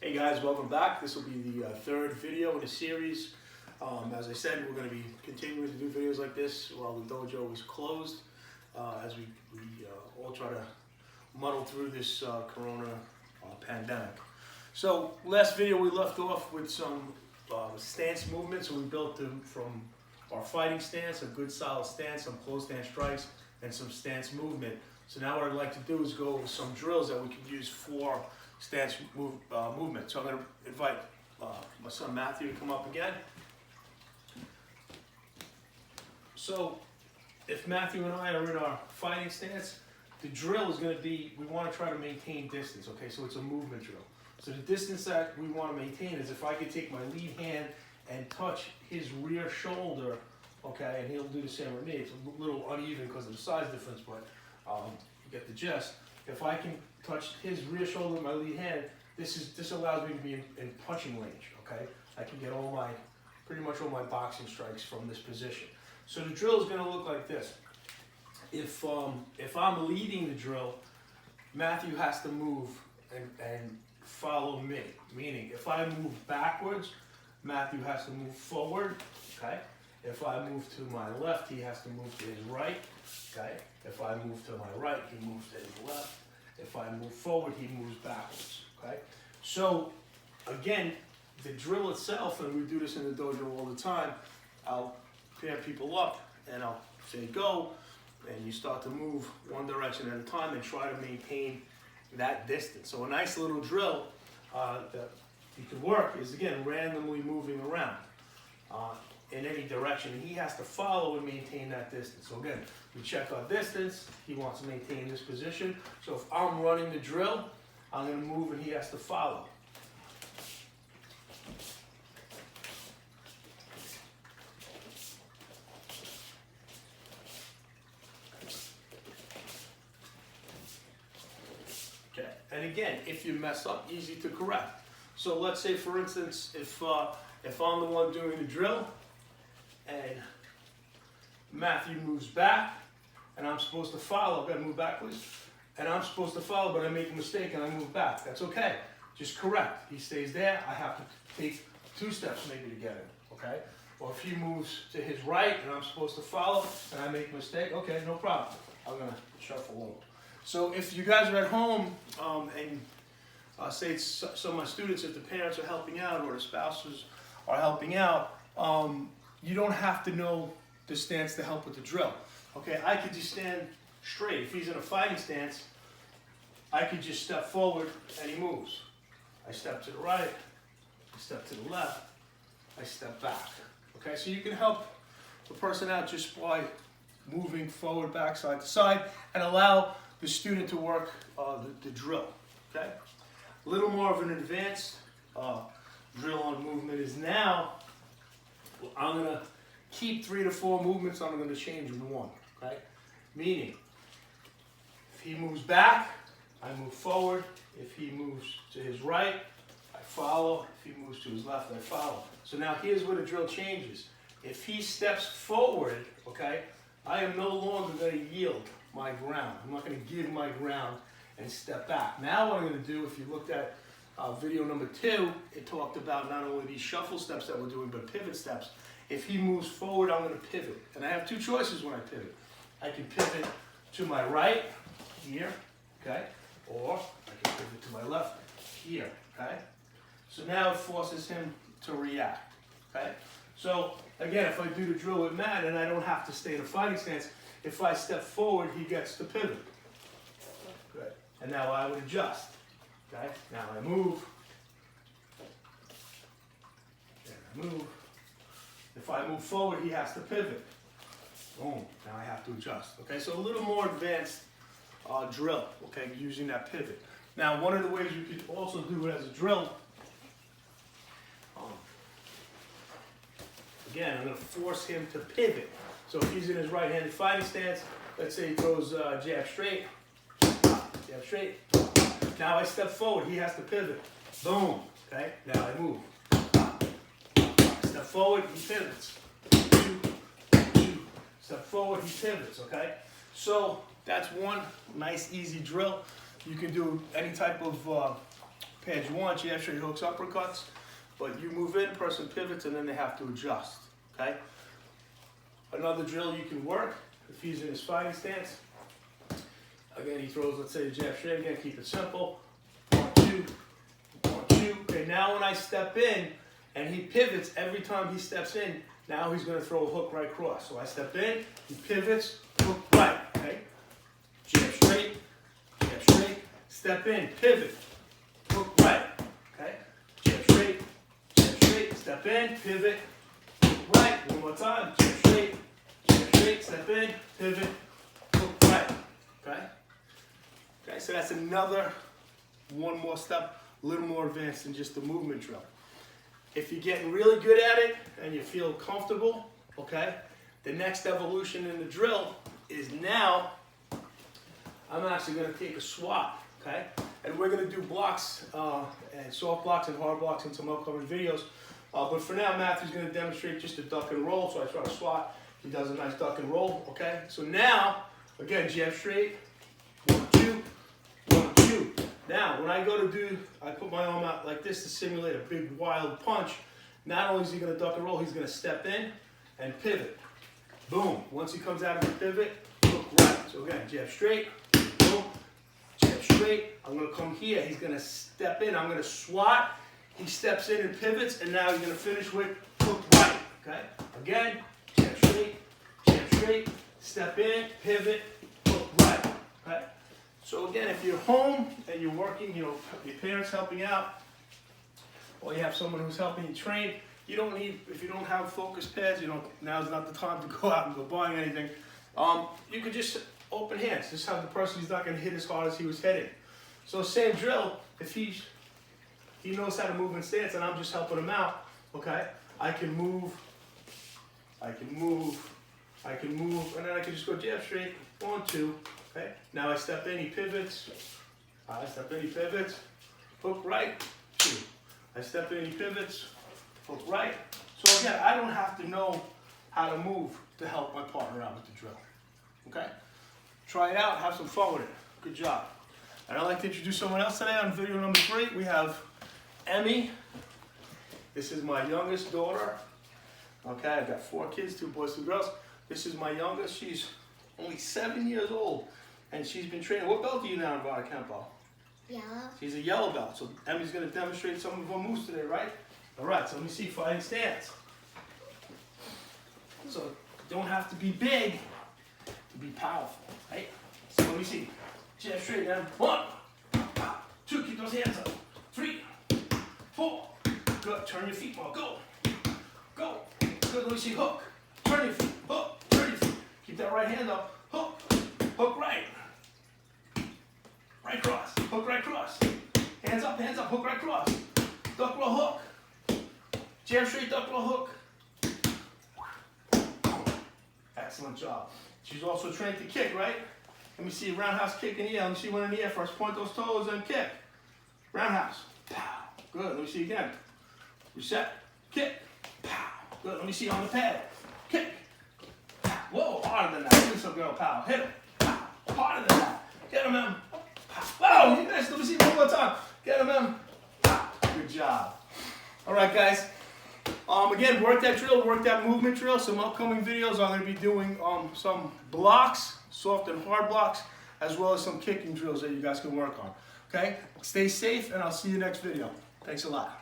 Hey guys, welcome back. This will be the third video in a series. As I said, we're going to be continuing to do videos like this while the dojo is closed, as we all try to muddle through this corona pandemic. So last video we left off with some stance movements, and we built them from our fighting stance, a good solid stance, some closed stance strikes, and some stance movement. So now what I'd like to do is go over some drills that we can use for stance movement. So I'm going to invite my son Matthew to come up again. So if Matthew and I are in our fighting stance, the drill is going to be, we want to try to maintain distance, okay? So it's a movement drill. So the distance that we want to maintain is if I could take my lead hand and touch his rear shoulder, okay, and he'll do the same with me. It's a little uneven because of the size difference, but you get the gist. If I can touch his rear shoulder with my lead hand, this allows me to be in punching range, okay? I can get pretty much all my boxing strikes from this position. So the drill is going to look like this. If I'm leading the drill, Matthew has to move and follow me. Meaning, if I move backwards, Matthew has to move forward, okay? If I move to my left, he has to move to his right, okay? If I move to my right, he moves to his left. If I move forward, he moves backwards, okay? So, again, the drill itself, and we do this in the dojo all the time, I'll pair people up and I'll say go, and you start to move one direction at a time and try to maintain that distance. So a nice little drill that you can work is, again, randomly moving around in any direction. And he has to follow and maintain that distance. So again, we check our distance. He wants to maintain this position. So if I'm running the drill, I'm going to move and he has to follow. Okay. And again, if you mess up, easy to correct. So let's say, for instance, if I'm the one doing the drill, and Matthew moves back, and I'm supposed to follow. I've got to move backwards, and I'm supposed to follow, but I make a mistake and I move back. That's okay. Just correct. He stays there. I have to take 2 steps maybe to get him. Okay. Or if he moves to his right, and I'm supposed to follow, and I make a mistake, okay, no problem. I'm gonna shuffle over. So if you guys are at home and say some of my students, if the parents are helping out or the spouses are helping out, you don't have to know the stance to help with the drill. Okay, I could just stand straight. If he's in a fighting stance, I could just step forward and he moves. I step to the right, I step to the left, I step back. Okay, so you can help the person out just by moving forward, back, side to side, and allow the student to work the drill. Okay, a little more of an advanced drill on movement is now. I'm going to keep 3 to 4 movements. I'm going to change 1. Okay? Meaning, if he moves back, I move forward. If he moves to his right, I follow. If he moves to his left, I follow. So now here's where the drill changes. If he steps forward, okay, I am no longer going to yield my ground. I'm not going to give my ground and step back. Now what I'm going to do, if you looked at video number 2, it talked about not only these shuffle steps that we're doing, but pivot steps. If he moves forward, I'm going to pivot. And I have 2 choices when I pivot. I can pivot to my right, here, okay? Or I can pivot to my left, here, okay? So now it forces him to react, okay? So again, if I do the drill with Matt and I don't have to stay in a fighting stance, if I step forward, he gets to pivot. Good. And now I would adjust. Okay, now I move, and I move. If I move forward, he has to pivot. Boom, now I have to adjust. Okay, so a little more advanced drill, okay, using that pivot. Now, one of the ways you could also do it as a drill, again, I'm going to force him to pivot. So if he's in his right-handed fighting stance, let's say he throws jab straight, jab straight. Now I step forward, he has to pivot. Boom, okay? Now I move. Step forward, he pivots. Step forward, he pivots, okay? So that's one nice, easy drill. You can do any type of pads you want, jab straight hooks, uppercuts, but you move in, person pivots, and then they have to adjust, okay? Another drill you can work, if he's in his fighting stance, again, he throws, let's say, the jab straight again, keep it simple, 1, 2, 1, 2. Okay, now when I step in, and he pivots every time he steps in, now he's gonna throw a hook right cross. So I step in, he pivots, hook right, okay? Jab straight, step in, pivot, hook right, okay? Jab straight, step in, pivot, hook right. One more time, jab straight, step in, pivot, hook right, okay? Okay, so that's another one more step, a little more advanced than just the movement drill. If you're getting really good at it and you feel comfortable, okay, the next evolution in the drill is now I'm actually going to take a swat, okay, and we're going to do blocks and soft blocks and hard blocks in some upcoming videos. But for now, Matthew's going to demonstrate just a duck and roll. So I try to swat. He does a nice duck and roll, okay. So now, again, jab straight, 1, 2, 1, 2. Now, when I go to do, I put my arm out like this to simulate a big wild punch. Not only is he going to duck and roll, he's going to step in and pivot. Boom. Once he comes out of the pivot, hook right. So again, jab straight, boom, jab straight. I'm going to come here. He's going to step in. I'm going to swat. He steps in and pivots, and now he's going to finish with hook right. Okay? Again, jab straight, step in, pivot, hook right. Okay? So again, if you're home and you're working, you know, your parents helping out, or you have someone who's helping you train, you don't need, if you don't have focus pads, you don't, now's not the time to go out and go buying anything. You could just open hands, just have the person, he's not going to hit as hard as he was hitting. So same drill, if he knows how to move in stance and I'm just helping him out, okay, I can move, and then I can just go jab straight, 1, 2, okay. Now I step in, he pivots, hook right, 2. I step in, he pivots, hook right. So again, I don't have to know how to move to help my partner out with the drill, okay. Try it out, have some fun with it. Good job. And I'd like to introduce someone else today on video number 3. We have Emmy. This is my youngest daughter. Okay, I've got 4 kids, 2 boys, 2 girls. This is my youngest. She's only 7 years old, and she's been training. What belt are you now in Vadha Kempo? Yellow. She's a yellow belt. So Emmy's going to demonstrate some of her moves today, right? All right. So let me see fighting stance. So don't have to be big to be powerful, right? So let me see. Jab straight down. 1, 2. Keep those hands up. 3, 4. Good. Turn your feet more. Go. Go. Good. Let me see. Hook. Turn your feet. Hook. Turn your feet. Keep that right hand up. Hook. Hook right. Right cross. Hook right cross. Hands up. Hook right cross. Duck roll hook. Jab straight. Duck roll hook. Excellent job. She's also trained to kick, right? Let me see. Roundhouse kick in the air. Let me see one in the air first. Point those toes and kick. Roundhouse. Pow. Good. Let me see again. Reset. Kick. Pow. Good. Let me see on the pad. Kick. Pow. Whoa. Harder than that. Look at some girl. Pow. Hit him. Pow. Harder than that. Get him, Em. Whoa. You guys. Let me see one more time. Get him, Em. Pow. Good job. All right, guys. Again, work that drill. Work that movement drill. Some upcoming videos. I'm going to be doing some blocks, soft and hard blocks, as well as some kicking drills that you guys can work on. Okay? Stay safe, and I'll see you next video. Thanks a lot.